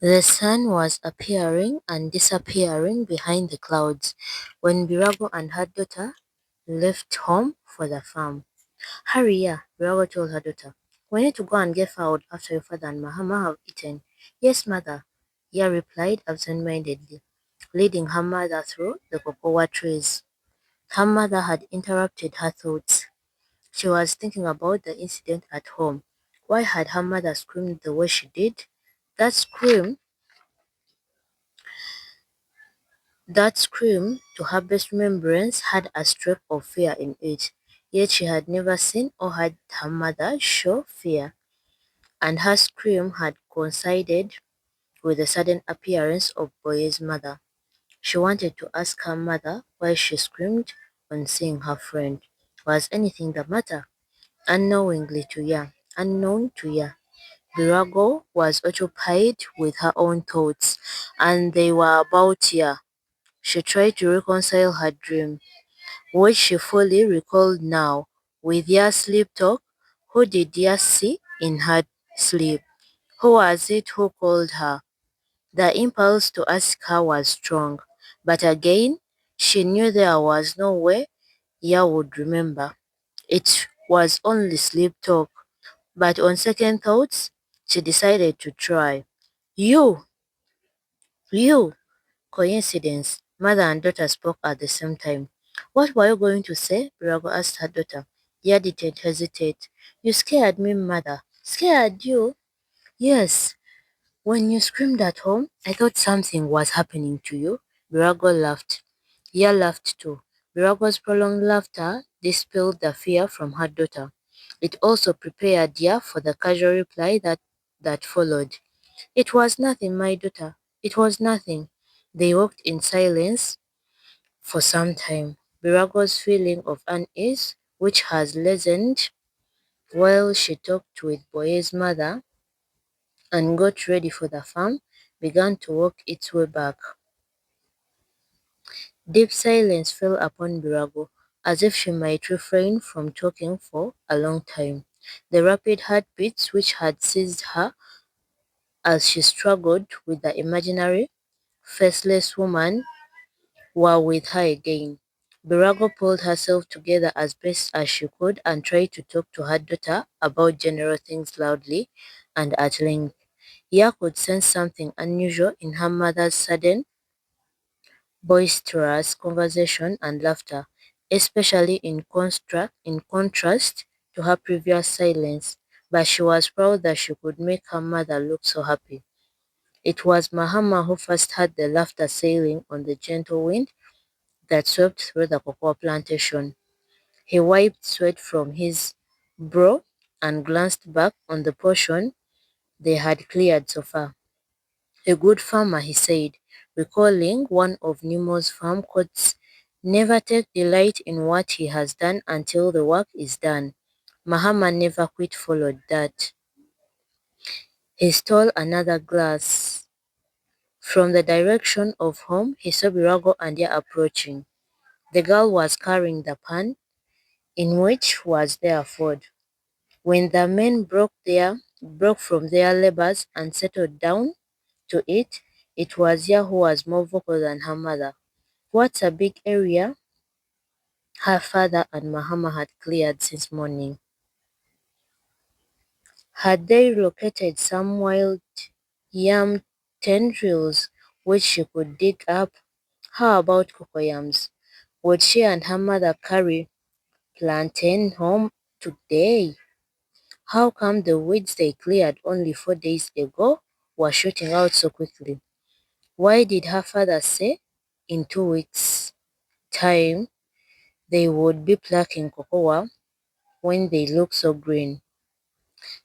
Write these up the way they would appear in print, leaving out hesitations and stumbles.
The sun was appearing and disappearing behind the clouds when Birago and her daughter left home for the farm. Hurry, yeah, Birago told her daughter. We need to go and get food after your father and Mahama have eaten. Yes, mother, Ya replied absent-mindedly, leading her mother through the cocoa trees. Her mother had interrupted her thoughts. She was thinking about the incident at home. Why had her mother screamed the way she did? That scream That scream, to her best remembrance, had a streak of fear in it, yet she had never seen or heard her mother show fear, and her scream had coincided with the sudden appearance of Boye's mother. She wanted to ask her mother why she screamed on seeing her friend. Was anything the matter? Unknown to Ya, Birago was occupied with her own thoughts, and they were about Ya. She tried to reconcile her dream, which she fully recalled now, with Ya's sleep talk. Who did Ya see in her sleep? Who was it who called her? The impulse to ask her was strong, but again, she knew there was no way Ya would remember. It was only sleep talk, but on second thoughts, she decided to try. You, you, Coincidence. Mother and daughter spoke at the same time. What were you going to say? Birago asked her daughter. Ya didn't hesitate. You scared me, mother. Scared you? Yes. When you screamed at home, I thought something was happening to you. Birago laughed. Ya laughed too. Birago's prolonged laughter dispelled the fear from her daughter. It also prepared Ya for the casual reply that followed. It was nothing, my daughter. It was nothing. They walked in silence for some time. Birago's feeling of unease, which has lessened while she talked with Boye's mother and got ready for the farm, began to work its way back. Deep silence fell upon Birago, as if she might refrain from talking for a long time. The rapid heartbeats which had seized her as she struggled with the imaginary, faceless woman were with her again. Birago pulled herself together as best as she could and tried to talk to her daughter about general things loudly and at length. Ya could sense something unusual in her mother's sudden, boisterous conversation and laughter, especially in contrast to her previous silence, but she was proud that she could make her mother look so happy. It was Mahama who first heard the laughter sailing on the gentle wind that swept through the cocoa plantation. He wiped sweat from his brow and glanced back on the portion they had cleared so far. A good farmer, he said, recalling one of Nemo's farm quotes, never take delight in what he has done until the work is done. Mahama never quit followed that. He stole another glass. From the direction of home, he saw Birago and Ya approaching. The girl was carrying the pan in which was their food. When the men broke from their labors and settled down to eat, it was Ya who was more vocal than her mother. What's a big area her father and Mahama had cleared since morning? Had they located some wild yam tendrils which she could dig up? How about cocoyams? Would she and her mother carry plantain home today? How come the weeds they cleared only 4 days ago were shooting out so quickly? Why did her father say in 2 weeks' time they would be plucking cocoa when they look so green?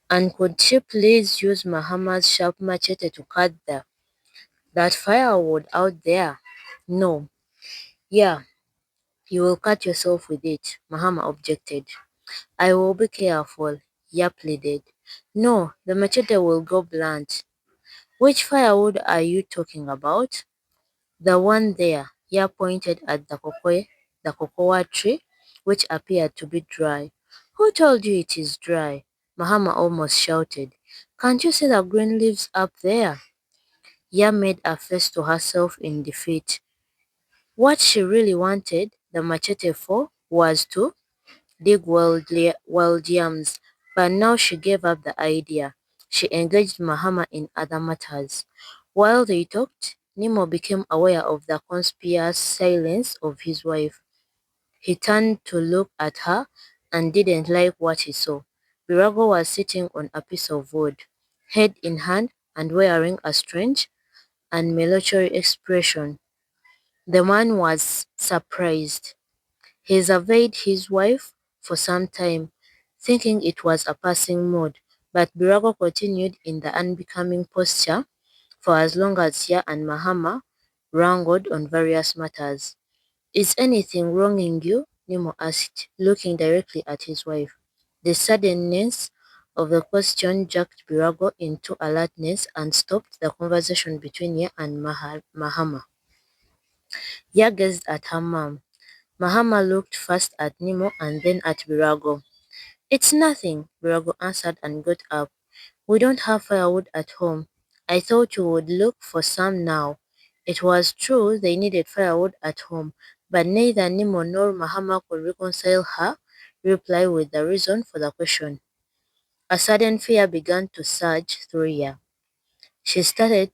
And could she please use Mahama's sharp machete to cut that firewood out there? No. Yeah, you will cut yourself with it, Mahama objected. I will be careful, Ya pleaded. No, the machete will go blunt. Which firewood are you talking about? The one there. Ya pointed at the cocoa tree, which appeared to be dry. Who told you it is dry? Mahama almost shouted. Can't you see the green leaves up there? Ya made a face to herself in defeat. What she really wanted the machete for was to dig wild yams, but now she gave up the idea. She engaged Mahama in other matters. While they talked, Nemo became aware of the conspicuous silence of his wife. He turned to look at her and didn't like what he saw. Virago was sitting on a piece of wood, head in hand and wearing a strange and military expression. The man was surprised. He surveyed his wife for some time, thinking it was a passing mood, but Birago continued in the unbecoming posture for as long as Ya and Mahama wrangled on various matters. "Is anything wronging you?" Nemo asked, looking directly at his wife. The suddenness of the question jerked Birago into alertness and stopped the conversation between Ya and Mahama. Ya gazed at her mom. Mahama looked first at Nemo and then at Birago. "It's nothing," Birago answered and got up. "We don't have firewood at home. I thought you would look for some now." It was true they needed firewood at home, but neither Nemo nor Mahama could reconcile her reply with the reason for the question. A sudden fear began to surge through her. She started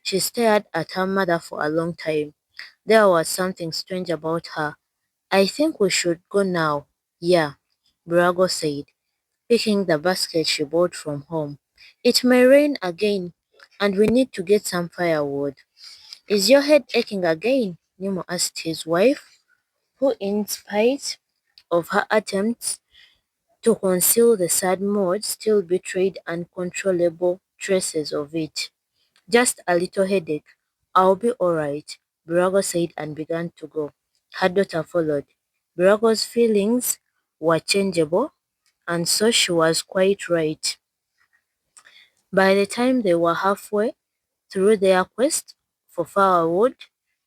she stared at her mother for a long time. There was something strange about her. "I think we should go now." "Yeah," Birago said, picking the basket she bought from home. "It may rain again, and we need to get some firewood." "Is your head aching again?" Nemo asked his wife, who, in spite of her attempts to conceal the sad mood, still betrayed uncontrollable traces of it. "Just a little headache. I'll be all right," Birago said and began to go. Her daughter followed. Birago's feelings were changeable, and so she was quite right. By the time they were halfway through their quest for firewood,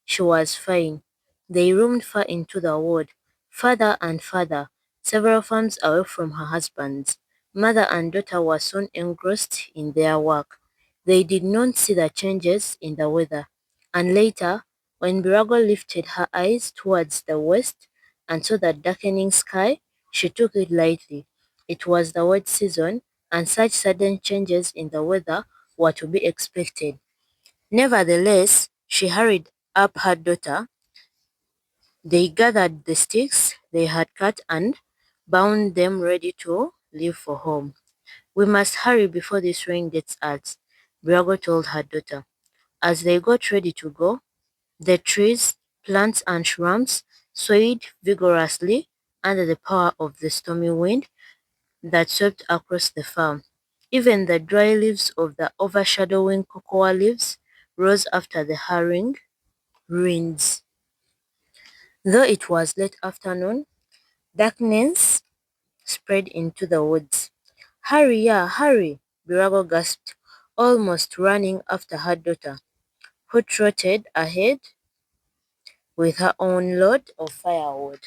she was fine. They roamed far into the wood, farther and farther, several farms away from her husband's. Mother and daughter were soon engrossed in their work. They did not see the changes in the weather, and later, when Birago lifted her eyes towards the west and saw the darkening sky, she took it lightly. It was the wet season, and such sudden changes in the weather were to be expected. Nevertheless, she hurried up her daughter. They gathered the sticks they had cut and bound them ready to leave for home. "We must hurry before this rain gets us," Birago told her daughter. As they got ready to go, the trees, plants, and shrubs swayed vigorously under the power of the stormy wind that swept across the farm. Even the dry leaves of the overshadowing cocoa leaves rose after the hurrying winds. Though it was late afternoon, darkness spread into the woods. "Hurry, yeah, hurry!" Birago gasped, almost running after her daughter, who trotted ahead with her own load of firewood.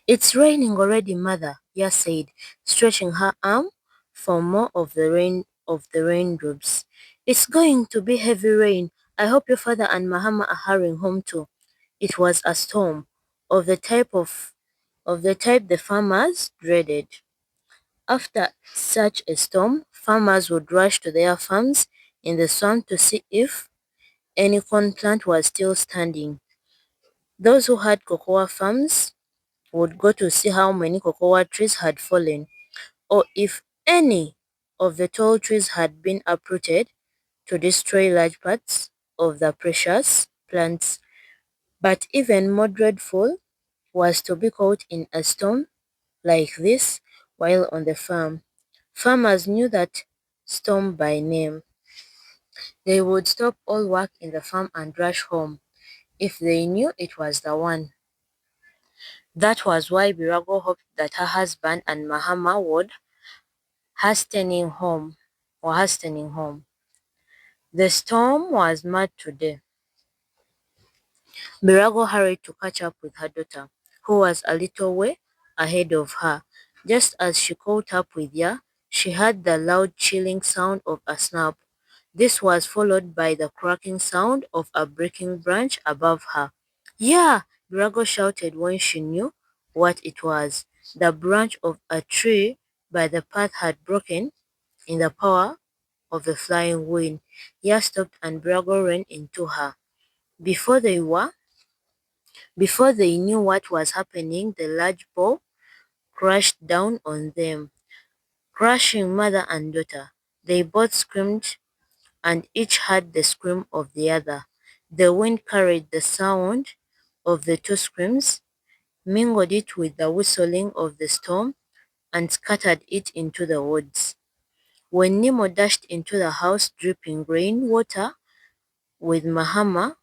"It's raining already, mother," Ya said, stretching her arm for more of the raindrops. "It's going to be heavy rain. I hope your father and Mahama are hurrying home too." It was a storm of the type the farmers dreaded. After such a storm, farmers would rush to their farms in the swamp to see if any corn plant was still standing. Those who had cocoa farms would go to see how many cocoa trees had fallen, or if any of the tall trees had been uprooted to destroy large parts of the precious plants. But even more dreadful was to be caught in a storm like this while on the farm. Farmers knew that storm by name. They would stop all work in the farm and rush home if they knew it was the one. That was why Birago hoped that her husband and Mahama would hastening home. The storm was mad today. Birago hurried to catch up with her daughter, who was a little way ahead of her. Just as she caught up with Ya, she heard the loud chilling sound of a snap. This was followed by the cracking sound of a breaking branch above her. Yeah, Birago shouted when she knew what it was. The branch of a tree by the path had broken in the power of the flying wind. Ya stopped and Birago ran into her. Before they were, before they knew what was happening, the large bow crashed down on them, crushing mother and daughter. They both screamed and each heard the scream of the other. The wind carried the sound of the two screams, mingled it with the whistling of the storm, and scattered it into the woods. When Nemo dashed into the house dripping rain water, with Mahama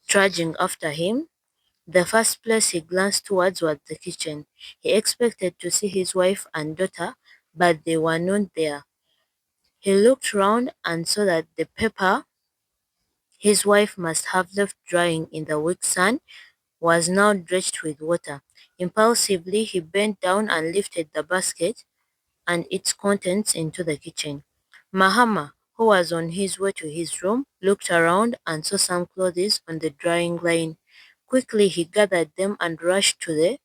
trudging after him, the first place he glanced towards was the kitchen. He expected to see his wife and daughter, but they were not there. He looked round and saw that the paper his wife must have left drying in the weak sun was now drenched with water. Impulsively, he bent down and lifted the basket and its contents into the kitchen. Mahama, who was on his way to his room, looked around and saw some clothes on the drying line. Quickly, he gathered them and rushed to the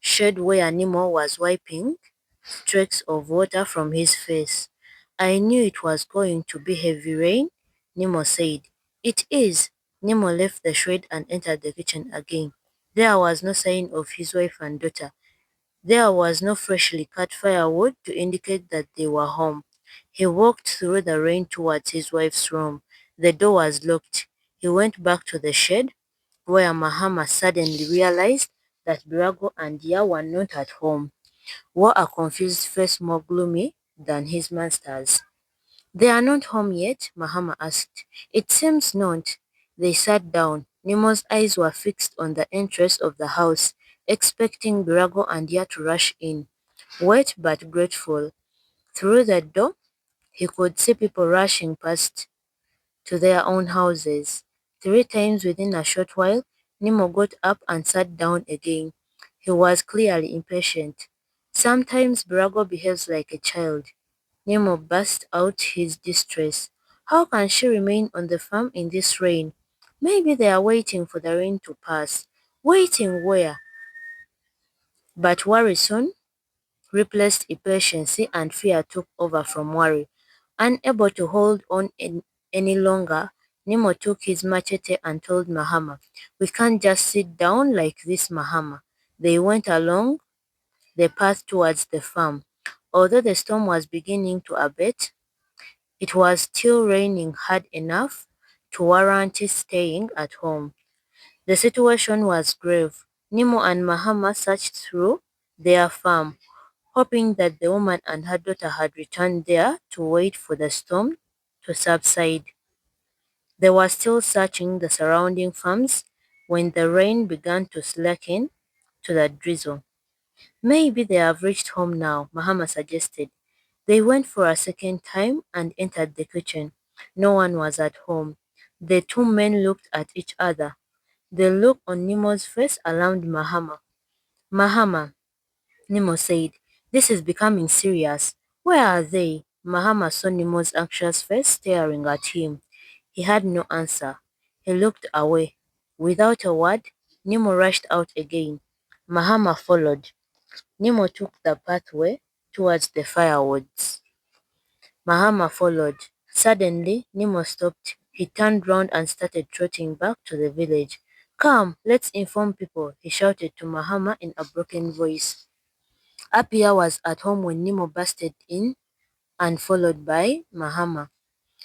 shed where Nemo was wiping streaks of water from his face. I knew it was going to be heavy rain, Nemo said. It is. Nemo left the shed and entered the kitchen again. There was no sign of his wife and daughter. There was no freshly cut firewood to indicate that they were home. He walked through the rain towards his wife's room. The door was locked. He went back to the shed, where Mahama suddenly realized that Birago and Ya were not at home. Wore a confused face more gloomy than his master's. They are not home yet? Mahama asked. It seems not. They sat down. Nemo's eyes were fixed on the entrance of the house, expecting Birago and Ya to rush in. Wet but grateful. Through the door, he could see people rushing past to their own houses. 3 times within a short while, Nemo got up and sat down again. He was clearly impatient. Sometimes Birago behaves like a child. Nemo burst out his distress. How can she remain on the farm in this rain? Maybe they are waiting for the rain to pass. Waiting where? But worry soon replaced impatience and fear took over from worry. Unable to hold on any longer, Nemo took his machete and told Mahama, "We can't just sit down like this, Mahama." They went along the path towards the farm. Although the storm was beginning to abate, it was still raining hard enough to warrant staying at home. The situation was grave. Nemo and Mahama searched through their farm, hoping that the woman and her daughter had returned there to wait for the storm to subside. They were still searching the surrounding farms when the rain began to slacken to the drizzle. Maybe they have reached home now, Mahama suggested. They went for a second time and entered the kitchen. No one was at home. The two men looked at each other. The look on Nemo's face alarmed Mahama. "Mahama," Nemo said, "this is becoming serious. Where are they?" Mahama saw Nemo's anxious face staring at him. He had no answer. He looked away. Without a word, Nemo rushed out again. Mahama followed. Nemo took the pathway towards the firewoods. Mahama followed. Suddenly, Nemo stopped. He turned round and started trotting back to the village. "Come, let's inform people," he shouted to Mahama in a broken voice. Apia was at home when Nemo busted in and followed by Mahama.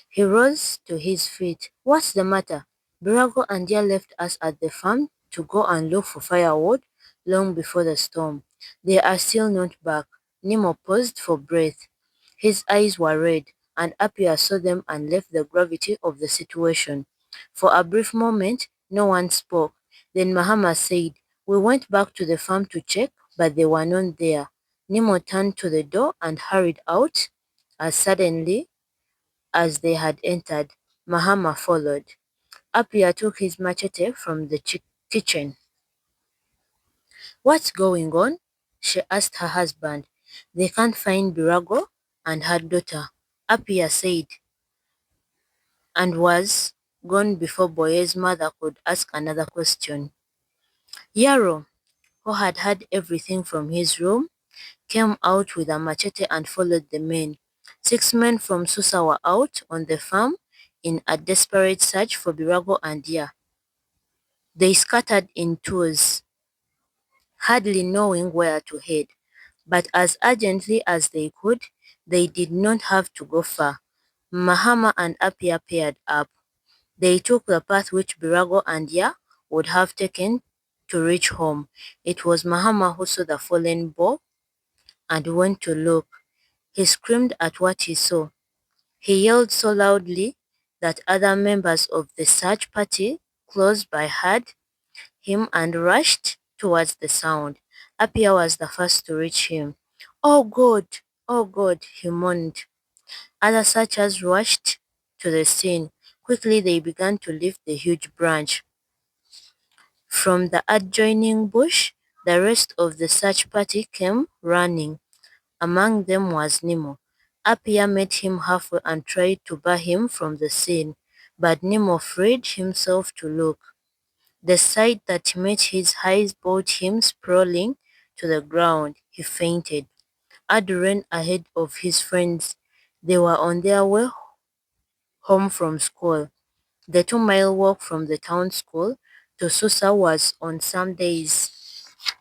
He rose to his feet. "What's the matter? Birago and Ya left us at the farm to go and look for firewood long before the storm. They are still not back." Nemo paused for breath. His eyes were red, and Apia saw them and left the gravity of the situation. For a brief moment, no one spoke. Then Mahama said, "We went back to the farm to check, but they were not there." Nemo turned to the door and hurried out. As suddenly as they had entered, Mahama followed. Apia took his machete from the kitchen. "What's going on?" she asked her husband. "They can't find Birago and her daughter," Apia said. and was gone before Boye's mother could ask another question. Yaro, who had heard everything from his room, came out with a machete and followed the men. 6 men from Susa were out on the farm in a desperate search for Birago and Ya. They scattered in twos, hardly knowing where to head, but as urgently as they could. They did not have to go far. Mahama and Apia paired up. They took the path which Birago and Ya would have taken to reach home. It was Mahama who saw the fallen boar and went to look. He screamed at what he saw. He yelled so loudly that other members of the search party close by heard him and rushed towards the sound. Apia was the first to reach him. Oh God, he moaned. Other searchers rushed to the scene. Quickly they began to lift the huge branch. From the adjoining bush, the rest of the search party came running. Among them was Nemo. Apia met him halfway and tried to bar him from the scene, but Nemo freed himself to look. The sight that met his eyes brought him sprawling to the ground. He fainted. Adu ran ahead of his friends. They were on their way home from school. The 2-mile walk from the town school to Susa was on some days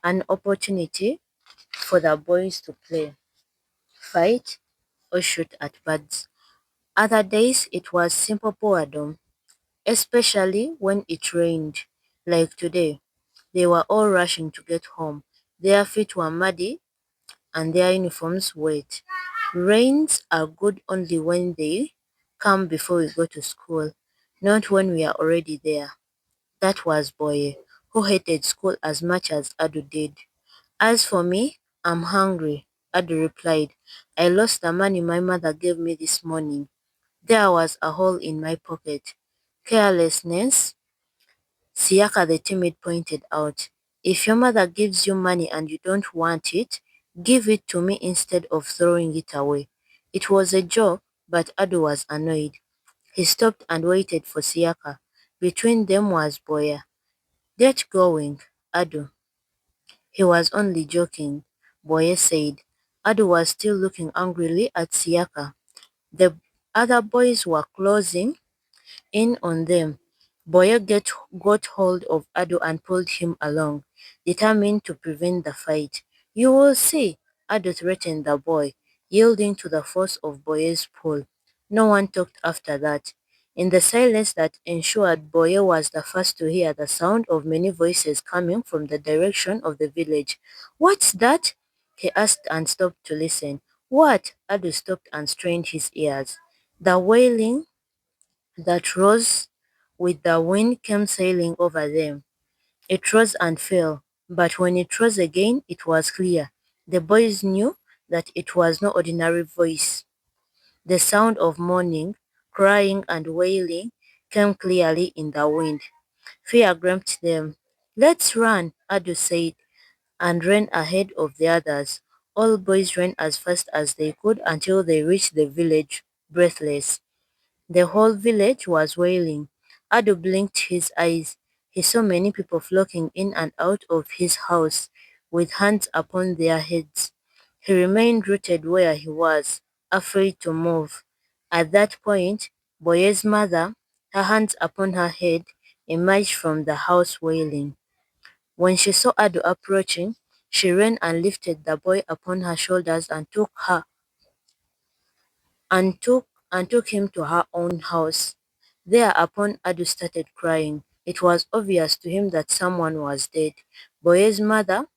an opportunity for the boys to play, fight, or shoot at birds. Other days it was simple boredom, especially when it rained, like today. They were all rushing to get home. Their feet were muddy and their uniforms wet. Rains are good only when they come before we go to school, not when we are already there. That was Boye, who hated school as much as Adu did. As for me, I'm hungry, Adu replied. I lost the money my mother gave me this morning. There was a hole in my pocket. Carelessness, Siaka the timid pointed out. If your mother gives you money and you don't want it, give it to me instead of throwing it away. It was a joke, but Adu was annoyed. He stopped and waited for Siaka. Between them was Boya. Get going, Adu. He was only joking, Boye said. Adu was still looking angrily at Siaka. The other boys were closing in on them. Boye got hold of Adu and pulled him along, determined to prevent the fight. You will see, Adu threatened the boy, yielding to the force of Boye's pull. No one talked after that. In the silence that ensued, Boye was the first to hear the sound of many voices coming from the direction of the village. What's that? He asked and stopped to listen. What? Adu stopped and strained his ears. The wailing that rose with the wind came sailing over them. It rose and fell, but when it rose again, it was clear. The boys knew that it was no ordinary voice. The sound of mourning, crying, and wailing came clearly in the wind. Fear gripped them. Let's run, Adu said, and ran ahead of the others. All boys ran as fast as they could until they reached the village, breathless. The whole village was wailing. Adu blinked his eyes. He saw many people flocking in and out of his house, with hands upon their heads. He remained rooted where he was, afraid to move. At that point, Boye's mother, her hands upon her head, emerged from the house wailing. When she saw Adu approaching, she ran and lifted the boy upon her shoulders and took him to her own house. Thereupon Adu started crying. It was obvious to him that someone was dead. Boye's mother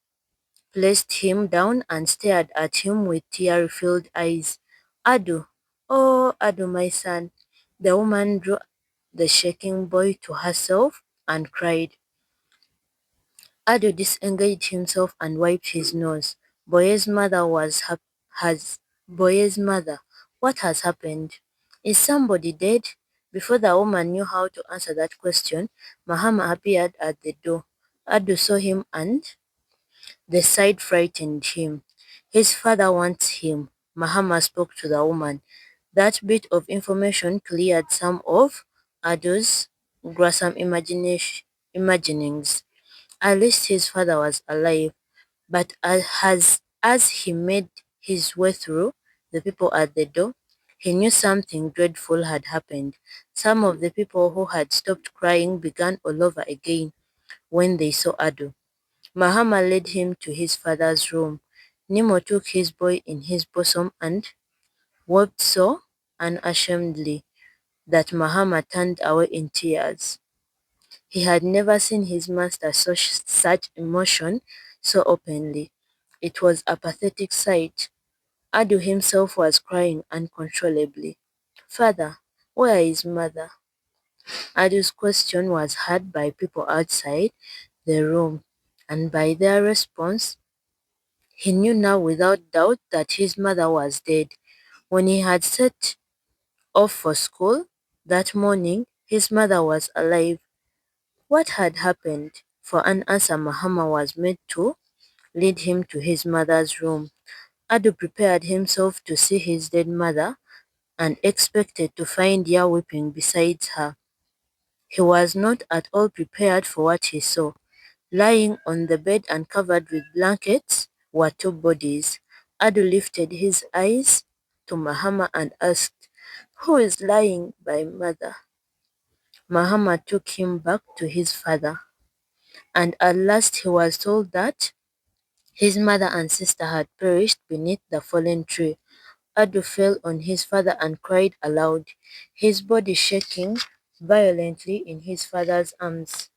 placed him down and stared at him with tear-filled eyes. Adu, oh Adu, my son. The woman drew the shaking boy to herself and cried. Adu disengaged himself and wiped his nose. Boye's mother was has Boye's mother. What has happened? Is somebody dead? Before the woman knew how to answer that question, Mahama appeared at the door. Adu saw him and the sight frightened him. His father wants him. Mahama spoke to the woman. That bit of information cleared some of Adu's gruesome imaginings. At least his father was alive, but as he made his way through the people at the door, he knew something dreadful had happened. Some of the people who had stopped crying began all over again when they saw Adu. Mahama led him to his father's room. Nemo took his boy in his bosom and wept so unashamedly that Mahama turned away in tears. He had never seen his master show such emotion so openly. It was a pathetic sight. Adu himself was crying uncontrollably. "Father, where is mother?" Adu's question was heard by people outside the room, and by their response, he knew now without doubt that his mother was dead. When he had set off for school that morning, his mother was alive. What had happened? For an answer, Mahama was made to lead him to his mother's room. Adu prepared himself to see his dead mother and expected to find her weeping beside her. He was not at all prepared for what he saw. Lying on the bed and covered with blankets were two bodies. Adu lifted his eyes to Mahama and asked, "Who is lying by mother?" Mahama took him back to his father, and at last he was told that his mother and sister had perished beneath the fallen tree. Adu fell on his father and cried aloud, his body shaking violently in his father's arms.